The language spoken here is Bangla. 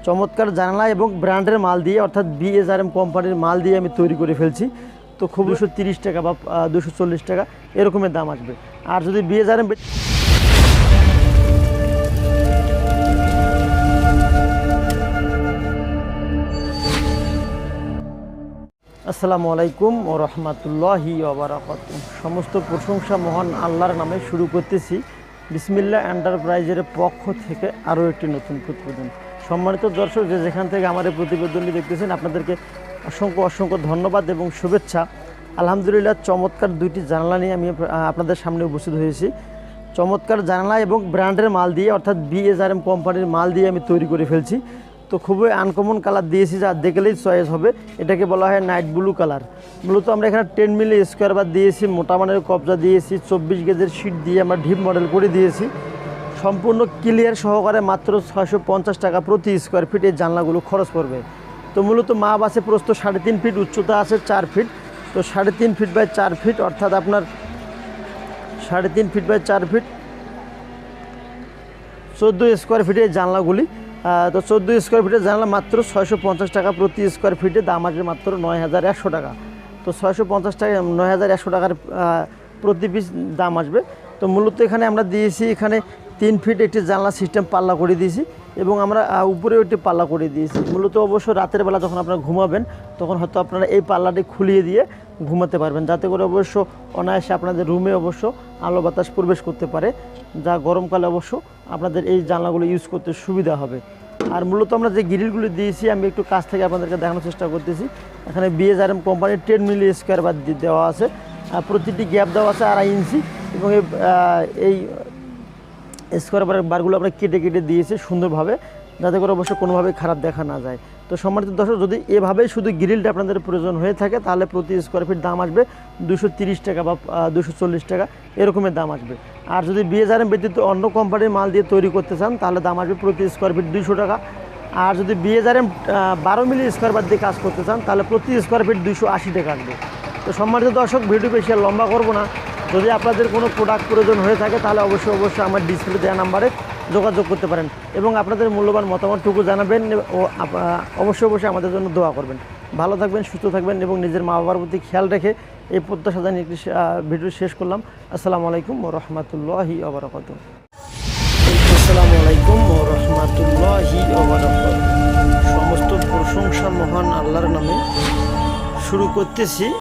চমৎকার জানালা এবং ব্র্যান্ডের মাল দিয়ে অর্থাৎ বিএসআরএম কোম্পানির মাল দিয়ে আমি তৈরি করে ফেলছি। তো খুব 230 টাকা বা 240 টাকা এরকমের দাম আসবে। আর যদি বিএসআরএম আসসালামু আলাইকুম ও রহমতুল্লাহি ওয়া বারাকাতুহু। সমস্ত প্রশংসা মহান আল্লাহর নামে শুরু করতেছি। বিসমিল্লাহ এন্টারপ্রাইজের পক্ষ থেকে আরও একটি নতুন প্রতিবেদন। সম্মানিত দর্শক, যে যেখান থেকে আমার এই প্রতিবেদনটি দেখতেছেন, আপনাদেরকে অসংখ্য ধন্যবাদ এবং শুভেচ্ছা। আলহামদুলিল্লাহ, চমৎকার দুইটি জানালা নিয়ে আমি আপনাদের সামনে উপস্থিত হয়েছি। চমৎকার জানালা এবং ব্র্যান্ডের মাল দিয়ে অর্থাৎ বিএসআরএম কোম্পানির মাল দিয়ে আমি তৈরি করে ফেলছি। তো খুবই আনকমন কালার দিয়েছি, যা দেখলেই চয়েস হবে। এটাকে বলা হয় নাইট ব্লু কালার। মূলত আমরা এখানে 10 মিলি স্কোয়ার বার দিয়েছি, মোটা মানের কবজা দিয়েছি, 24 গেজের শিট দিয়ে আমরা ঢিপ মডেল করে দিয়েছি। সম্পূর্ণ ক্লিয়ার সহকারে মাত্র 650 টাকা প্রতি স্কোয়ার ফিট এই জানলাগুলো খরচ পড়বে। তো মূলত মাপ আছে প্রস্থ 3.5 ফিট, উচ্চতা আছে 4 ফিট। তো 3.5 ফিট বাই 4 ফিট অর্থাৎ আপনার 3.5 ফিট বাই 4 ফিট 14 স্কোয়ার ফিটে এই জানলাগুলি। তো 14 স্কোয়ার ফিটের জানলা মাত্র 650 টাকা প্রতি স্কোয়ার ফিটে, দাম আসবে মাত্র 9100 টাকা। তো 650 টাকা 9100 টাকার প্রতি পিস দাম আসবে। তো মূলত এখানে আমরা দিয়েছি, এখানে 3 ফিট একটি জানলা সিস্টেম পাল্লা করে দিয়েছি এবং আমরা উপরেও একটি পাল্লা করে দিয়েছি। মূলত অবশ্য রাতের বেলা যখন আপনারা ঘুমাবেন, তখন হয়তো আপনারা এই পাল্লাটি খুলিয়ে দিয়ে ঘুমাতে পারবেন, যাতে করে অবশ্য অনায়াসে আপনাদের রুমে অবশ্য আলো বাতাস প্রবেশ করতে পারে, যা গরমকালে অবশ্য আপনাদের এই জানলাগুলো ইউজ করতে সুবিধা হবে। আর মূলত আমরা যে গ্রিলগুলো দিয়েছি, আমি একটু কাছ থেকে আপনাদেরকে দেখানোর চেষ্টা করতেছি। এখানে বিএসআরএম কোম্পানির 10 মিলি স্কোয়ার বার দেওয়া আছে, প্রতিটি গ্যাপ দেওয়া আছে 2.5 ইঞ্চি এবং এই স্কোয়ার বারগুলো আমরা কেটে দিয়েছি সুন্দরভাবে, যাতে করে অবশ্য কোনোভাবে খারাপ দেখা না যায়। তো সম্মানিত দর্শক, যদি এভাবেই শুধু গ্রিলটা আপনাদের প্রয়োজন হয়ে থাকে, তাহলে প্রতি স্কোয়ার ফিট দাম আসবে 230 টাকা বা 240 টাকা এরকমের দাম আসবে। আর যদি বিএসআরএম ব্যতীত অন্য কোম্পানির মাল দিয়ে তৈরি করতে চান, তাহলে দাম আসবে প্রতি স্কোয়ার ফিট 200 টাকা। আর যদি বিএসআরএম 12 মিলি স্কোয়ার বার দিয়ে কাজ করতে চান, তাহলে প্রতি স্কোয়ার ফিট 280 টাকা আসবে। তো সম্মানিত দর্শক, ভিডিও বেশি আর লম্বা করবো না। যদি আপনাদের কোনো প্রোডাক্ট প্রয়োজন হয়ে থাকে, তাহলে অবশ্যই আমার ডিসপ্লে দেওয়া নাম্বারে যোগাযোগ করতে পারেন এবং আপনাদের মূল্যবান মতামতটুকু জানাবেন ও অবশ্যই আমাদের জন্য দোয়া করবেন। ভালো থাকবেন, সুস্থ থাকবেন এবং নিজের মা বাবার প্রতি খেয়াল রেখে এই প্রত্যাশা জানিয়ে একটি ভিডিও শেষ করলাম। আসসালামু আলাইকুম ওয়া রাহমাতুল্লাহি ওয়া বারাকাতুহু। আসসালামু আলাইকুম ওয়া রাহমাতুল্লাহি ওয়া বারাকাতুহু। সমস্ত প্রশংসা মহান আল্লাহর নামে শুরু করতেছি।